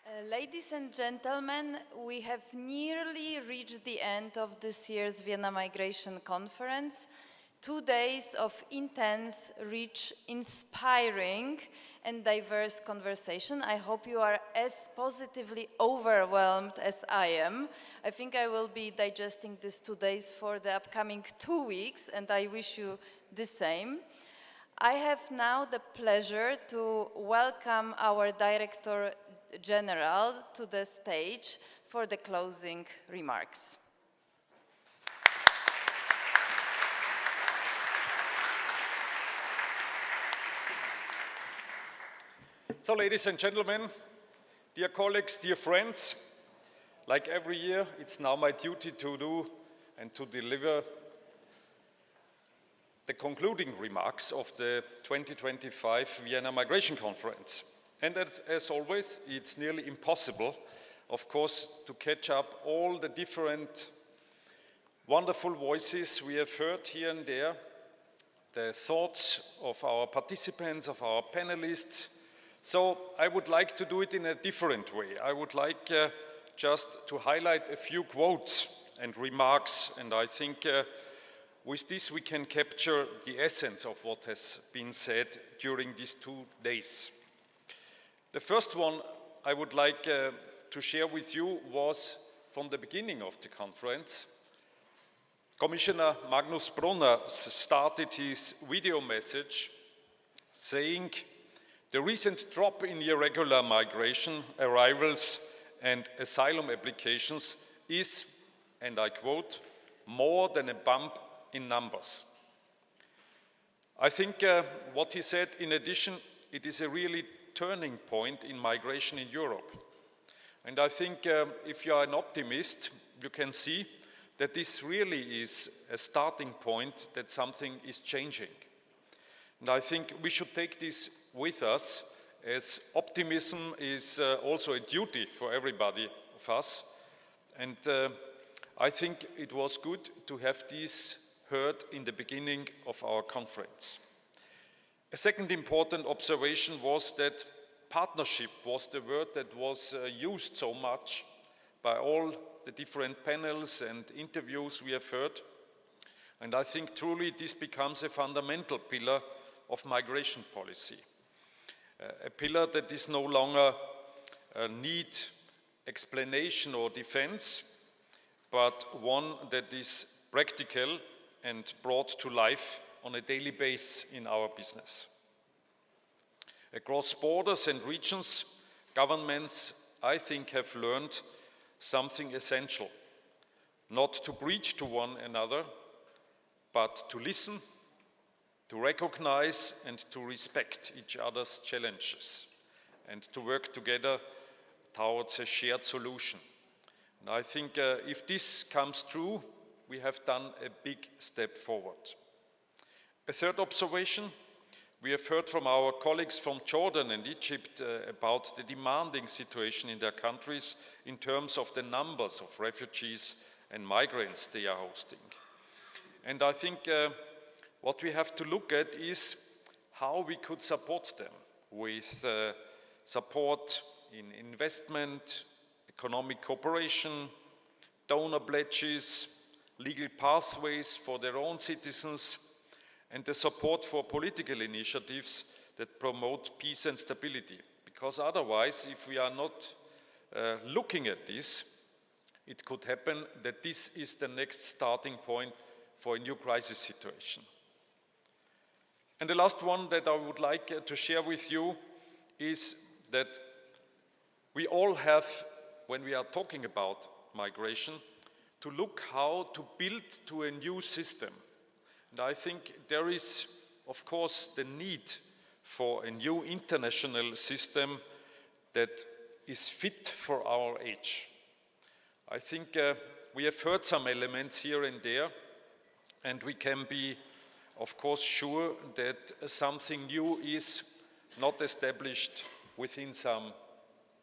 Ladies and gentlemen, we have nearly reached the end of this year's Vienna Migration Conference. 2 days of intense, rich, inspiring and diverse conversation. I hope you are as positively overwhelmed as I am. I think I will be digesting these 2 days for the upcoming 2 weeks, and I wish you the same. I have now the pleasure to welcome our Director General to the stage for the closing remarks. So, ladies and gentlemen, dear colleagues, dear friends, like every year, it's now my duty to do and to deliver the concluding remarks of the 2025 Vienna Migration Conference. And as always, it's nearly impossible, of course, to catch up all the different wonderful voices we have heard here and there, the thoughts of our participants, of our panelists. So I would like to do it in a different way. I would like just to highlight a few quotes and remarks, and I think with this we can capture the essence of what has been said during these 2 days. The first one I would like to share with you was from the beginning of the conference. Commissioner Magnus Brunner started his video message saying, "The recent drop in irregular migration arrivals and asylum applications is," and I quote, "more than a bump in numbers." I think what he said, in addition, it is a really turning point in migration in Europe. And I think if you are an optimist, you can see that this really is a starting point, that something is changing. And I think we should take this with us, as optimism is also a duty for everybody of us. And I think it was good to have this heard in the beginning of our conference. A second important observation was that partnership was the word that was used so much by all the different panels and interviews we have heard. And I think truly this becomes a fundamental pillar of migration policy. A pillar that is no longer need explanation or defense, but one that is practical and brought to life on a daily basis in our business. Across borders and regions, governments, I think, have learned something essential: not to preach to one another, but to listen, to recognize and to respect each other's challenges, and to work together towards a shared solution. And I think if this comes true, we have done a big step forward. A third observation, we have heard from our colleagues from Jordan and Egypt about the demanding situation in their countries in terms of the numbers of refugees and migrants they are hosting. And I think what we have to look at is how we could support them with support in investment, economic cooperation, donor pledges, legal pathways for their own citizens, and the support for political initiatives that promote peace and stability. Because otherwise, if we are not looking at this, it could happen that this is the next starting point for a new crisis situation. And the last one that I would like to share with you is that we all have, when we are talking about migration, to look how to build to a new system. And I think there is, of course, the need for a new international system that is fit for our age. I think we have heard some elements here and there, and we can be, of course, sure that something new is not established within some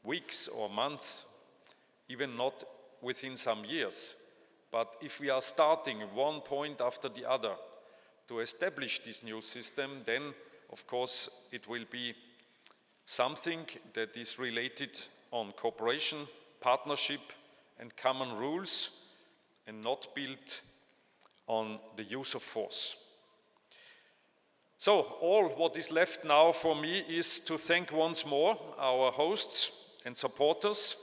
weeks or months, even not within some years. But if we are starting one point after the other to establish this new system, then, of course, it will be something that is related on cooperation, partnership, and common rules, and not built on the use of force. So all what is left now for me is to thank once more our hosts and supporters,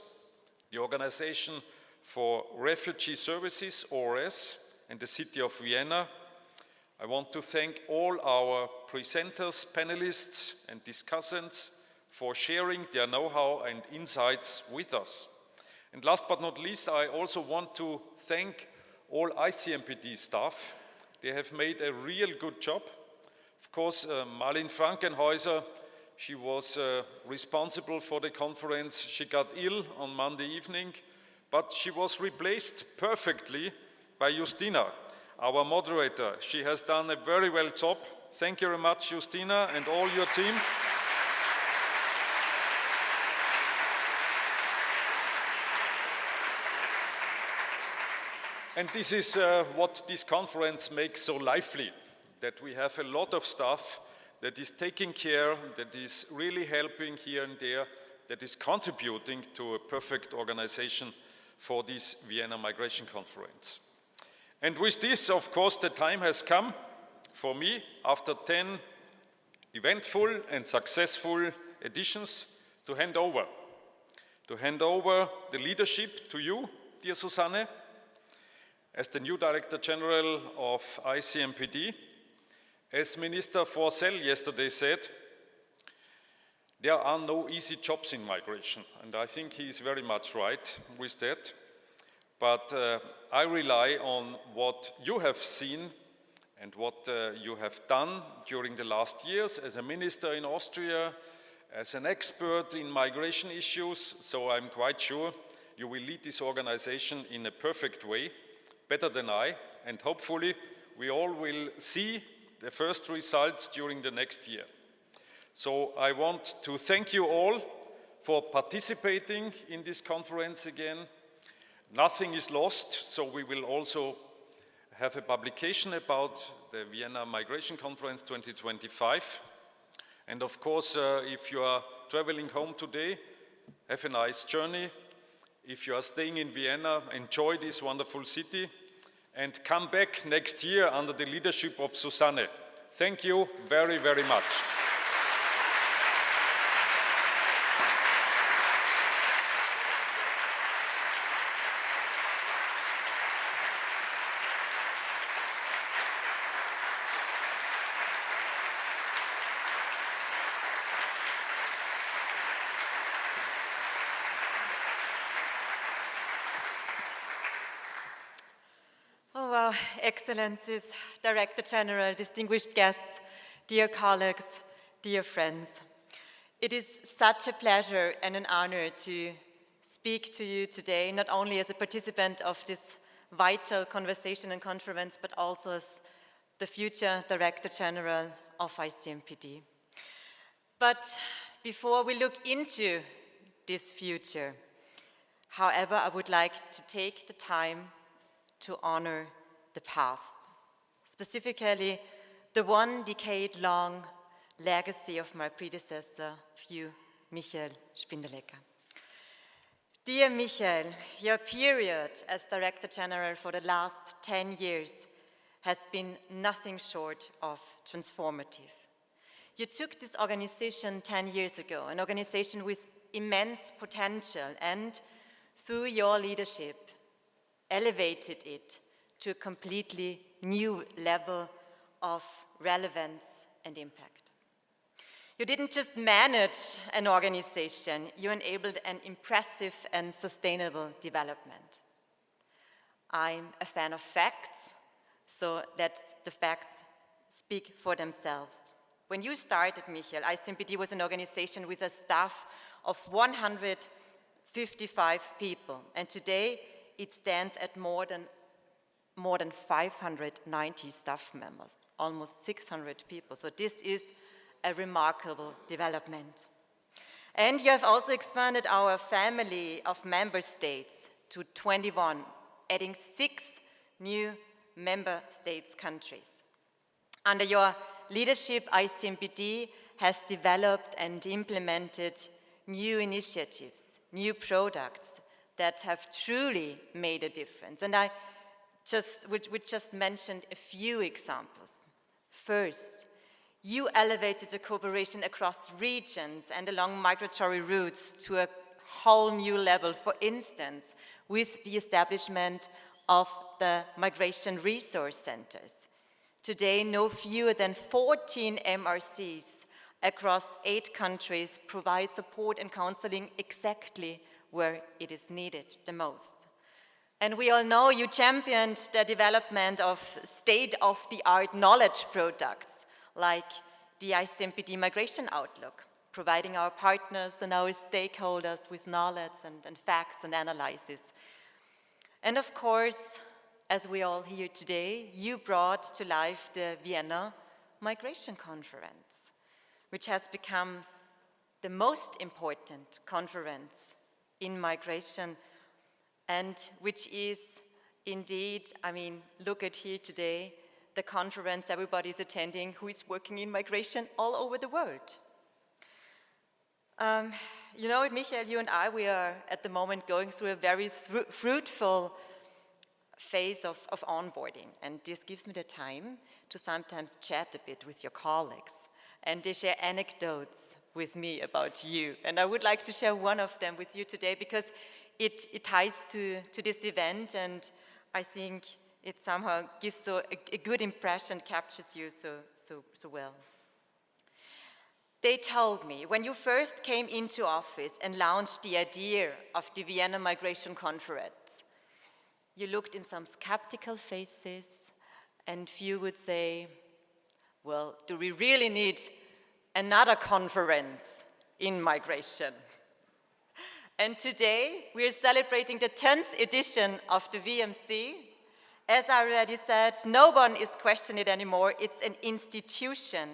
the Organization for Refugee Services, ORS, and the city of Vienna. I want to thank all our presenters, panelists, and discussants for sharing their know-how and insights with us. And last but not least, I also want to thank all ICMPD staff. They have made a real good job. Of course, Marlene Frankenhäuser, she was responsible for the conference. She got ill on Monday evening, but she was replaced perfectly by Justina, our moderator. She has done a very well job. Thank you very much, Justina, and all your team. And this is what this conference makes so lively, that we have a lot of staff that is taking care, that is really helping here and there, that is contributing to a perfect organization for this Vienna Migration Conference. And with this, of course, the time has come for me, after 10 eventful and successful editions, to hand over the leadership to you, dear Susanne, as the new Director General of ICMPD. As Minister Forsell yesterday said, there are no easy jobs in migration, and I think he is very much right with that. But I rely on what you have seen and what you have done during the last years as a minister in Austria, as an expert in migration issues, so I'm quite sure you will lead this organization in a perfect way, better than I, and hopefully we all will see the first results during the next year. So I want to thank you all for participating in this conference again. Nothing is lost, so we will also have a publication about the Vienna Migration Conference 2025. And of course, if you are traveling home today, have a nice journey. If you are staying in Vienna, enjoy this wonderful city, and come back next year under the leadership of Susanne. Thank you very, very much. Excellencies, Director General, distinguished guests, dear colleagues, dear friends. It is such a pleasure and an honor to speak to you today, not only as a participant of this vital conversation and conference, but also as the future Director General of ICMPD. But before we look into this future, however, I would like to take the time to honor the past, specifically the 1 decade-long legacy of my predecessor, Michael Spindelegger. Dear Michael, your period as Director General for the last 10 years has been nothing short of transformative. You took this organization 10 years ago, an organization with immense potential, and through your leadership, elevated it to a completely new level of relevance and impact. You didn't just manage an organization, you enabled an impressive and sustainable development. I'm a fan of facts, so let the facts speak for themselves. When you started, Michael, ICMPD was an organization with a staff of 155 people, and today it stands at more than 590 staff members, almost 600 people. So this is a remarkable development. And you have also expanded our family of member states to 21, adding 6 new member states countries. Under your leadership, ICMPD has developed and implemented new initiatives, new products that have truly made a difference. And I would just mention a few examples. First, you elevated the cooperation across regions and along migratory routes to a whole new level, for instance, with the establishment of the Migration Resource Centers. Today, no fewer than 14 MRCs across 8 countries provide support and counseling exactly where it is needed the most. And we all know you championed the development of state-of-the-art knowledge products like the ICMPD Migration Outlook, providing our partners and our stakeholders with knowledge and facts and analysis. And of course, as we all hear today, you brought to life the Vienna Migration Conference, which has become the most important conference in migration, and which is indeed, I mean, look at here today, the conference everybody is attending who is working in migration all over the world. You know, Michael, you and I, we are at the moment going through a very fruitful phase of onboarding, and this gives me the time to sometimes chat a bit with your colleagues, and they share anecdotes with me about you. And I would like to share one of them with you today because it ties to this event, and I think it somehow gives a good impression, captures you so well. They told me, when you first came into office and launched the idea of the Vienna Migration Conference, you looked in some skeptical faces, and few would say, well, do we really need another conference in migration? And today, we are celebrating the 10th edition of the VMC. As I already said, no one is questioning it anymore. It's an institution,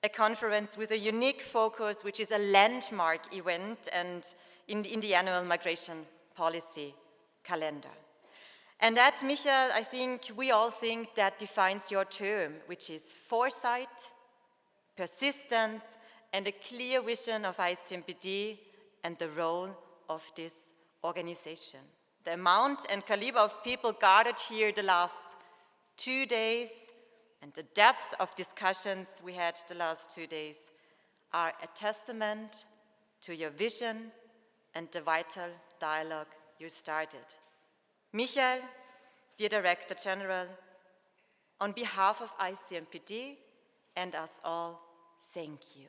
a conference with a unique focus, which is a landmark event and in the annual migration policy calendar. And that, Michael, I think we all think that defines your term, which is foresight, persistence, and a clear vision of ICMPD and the role of this organization. The amount and caliber of people gathered here the last 2 days and the depth of discussions we had the last 2 days are a testament to your vision and the vital dialogue you started. Michael, dear Director General, on behalf of ICMPD and us all, thank you.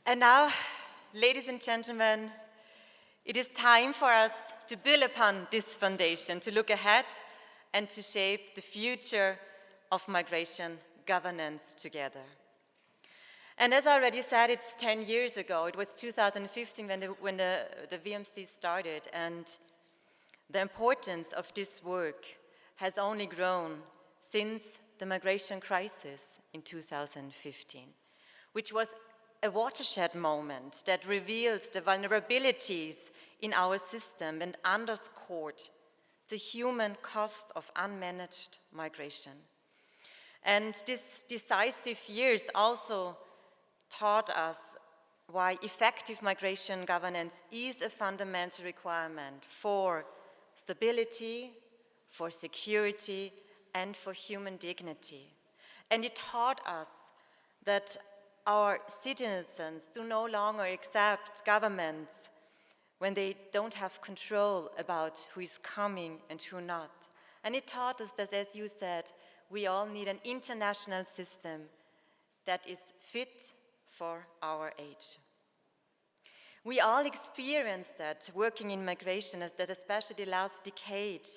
And now, ladies and gentlemen, it is time for us to build upon this foundation, to look ahead and to shape the future of migration governance together. And as I already said, it's 10 years ago. It was 2015 when the VMC started, and the importance of this work has only grown since the migration crisis in 2015, which was a watershed moment that revealed the vulnerabilities in our system and underscored the human cost of unmanaged migration. And these decisive years also taught us why effective migration governance is a fundamental requirement for stability, for security, and for human dignity. And it taught us that our citizens do no longer accept governments when they don't have control about who is coming and who not. And it taught us that, as you said, we all need an international system that is fit for our age. We all experienced that working in migration, as that especially last decade,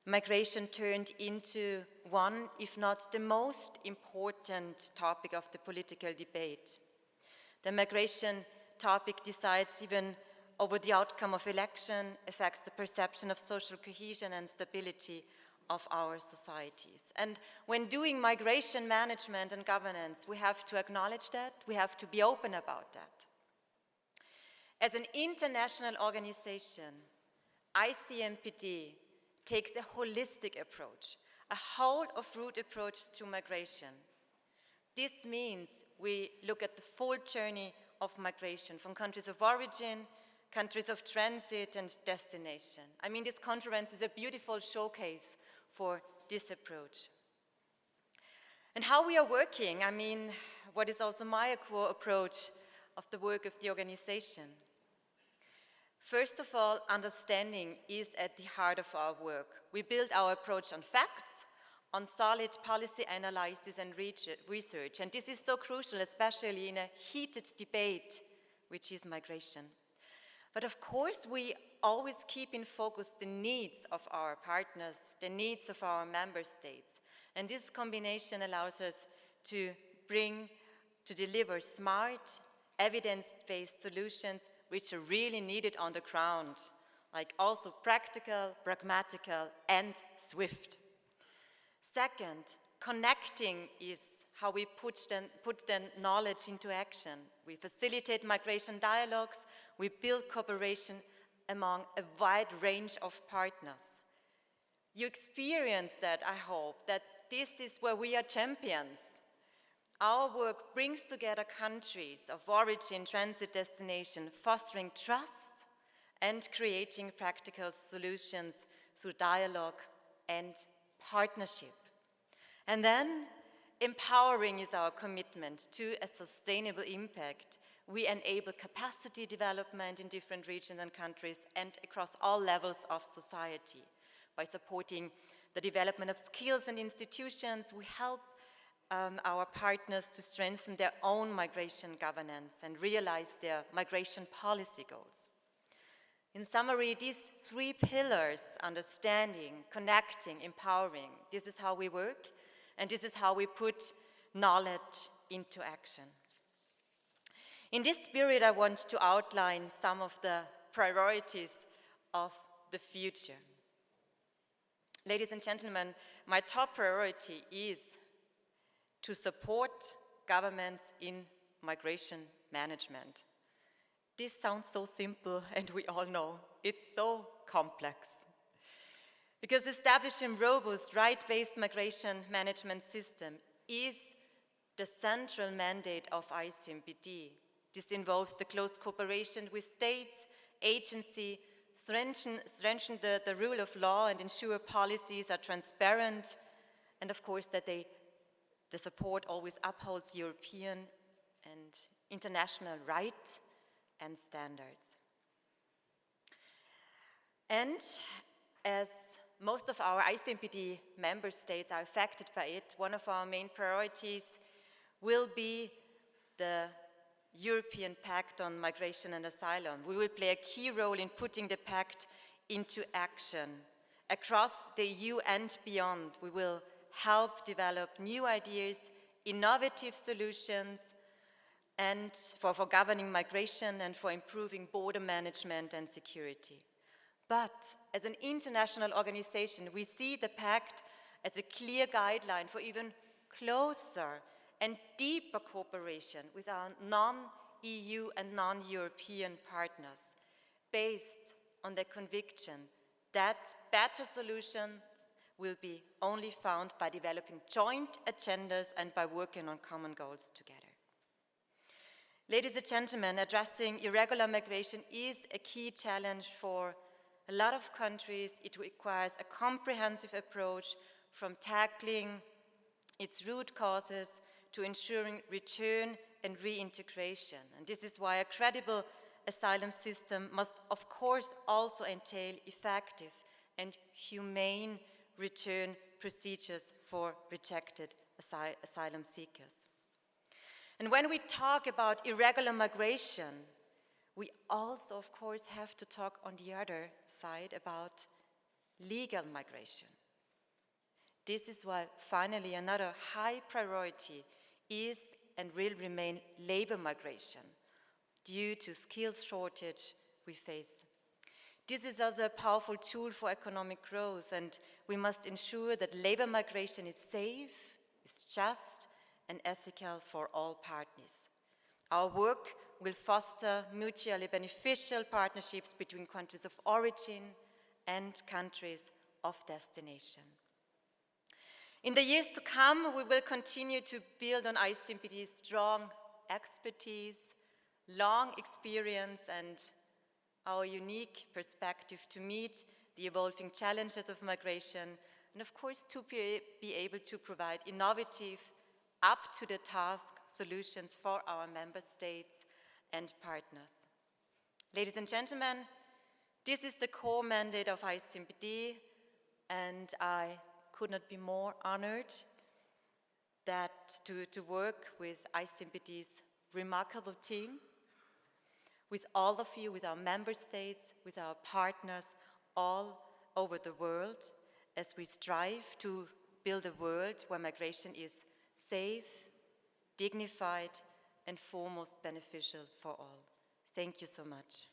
migration turned into one, if not the most important topic of the political debate. The migration topic decides even over the outcome of election affects the perception of social cohesion and stability of our societies. And when doing migration management and governance, we have to acknowledge that, we have to be open about that. As an international organization, ICMPD takes a holistic approach, a whole-of-route approach to migration. This means we look at the full journey of migration from countries of origin, countries of transit, and destination. I mean, this conference is a beautiful showcase for this approach. And how we are working, I mean, what is also my core approach of the work of the organization. First of all, understanding is at the heart of our work. We build our approach on facts, on solid policy analysis and research, and this is so crucial, especially in a heated debate, which is migration. But of course, we always keep in focus the needs of our partners, the needs of our member states, and this combination allows us to deliver smart, evidence-based solutions which are really needed on the ground, like also practical, pragmatical, and swift. Second, connecting is how we put the knowledge into action. We facilitate migration dialogues, we build cooperation among a wide range of partners. You experience that, I hope, that this is where we are champions. Our work brings together countries of origin, transit, destination, fostering trust and creating practical solutions through dialogue and partnership. And then, empowering is our commitment to a sustainable impact. We enable capacity development in different regions and countries and across all levels of society. By supporting the development of skills and institutions, we help our partners to strengthen their own migration governance and realize their migration policy goals. In summary, these three pillars, understanding, connecting, empowering, this is how we work, and this is how we put knowledge into action. In this spirit, I want to outline some of the priorities of the future. Ladies and gentlemen, my top priority is to support governments in migration management. This sounds so simple, and we all know it's so complex. Because establishing robust, right-based migration management system is the central mandate of ICMPD. This involves the close cooperation with states, agencies, strengthen the rule of law and ensure policies are transparent, and of course that the support always upholds European and international rights and standards. And as most of our ICMPD member states are affected by it, one of our main priorities will be the European Pact on Migration and Asylum. We will play a key role in putting the pact into action. Across the EU and beyond, we will help develop new ideas, innovative solutions, and for governing migration and for improving border management and security. But as an international organization, we see the pact as a clear guideline for even closer and deeper cooperation with our non-EU and non-European partners, based on the conviction that better solutions will be only found by developing joint agendas and by working on common goals together. Ladies and gentlemen, addressing irregular migration is a key challenge for a lot of countries. It requires a comprehensive approach from tackling its root causes to ensuring return and reintegration. And this is why a credible asylum system must, of course, also entail effective and humane return procedures for rejected asylum seekers. And when we talk about irregular migration, we also, of course, have to talk on the other side about legal migration. This is why, finally, another high priority is and will remain labor migration, due to skills shortage we face. This is also a powerful tool for economic growth, and we must ensure that labor migration is safe, is just, and ethical for all parties. Our work will foster mutually beneficial partnerships between countries of origin and countries of destination. In the years to come, we will continue to build on ICMPD's strong expertise, long experience, and our unique perspective to meet the evolving challenges of migration, and of course to be able to provide innovative, up-to-the-task solutions for our member states and partners. Ladies and gentlemen, this is the core mandate of ICMPD, and I could not be more honored to work with ICMPD's remarkable team, with all of you, with our member states, with our partners all over the world, as we strive to build a world where migration is safe, dignified, and foremost beneficial for all. Thank you so much.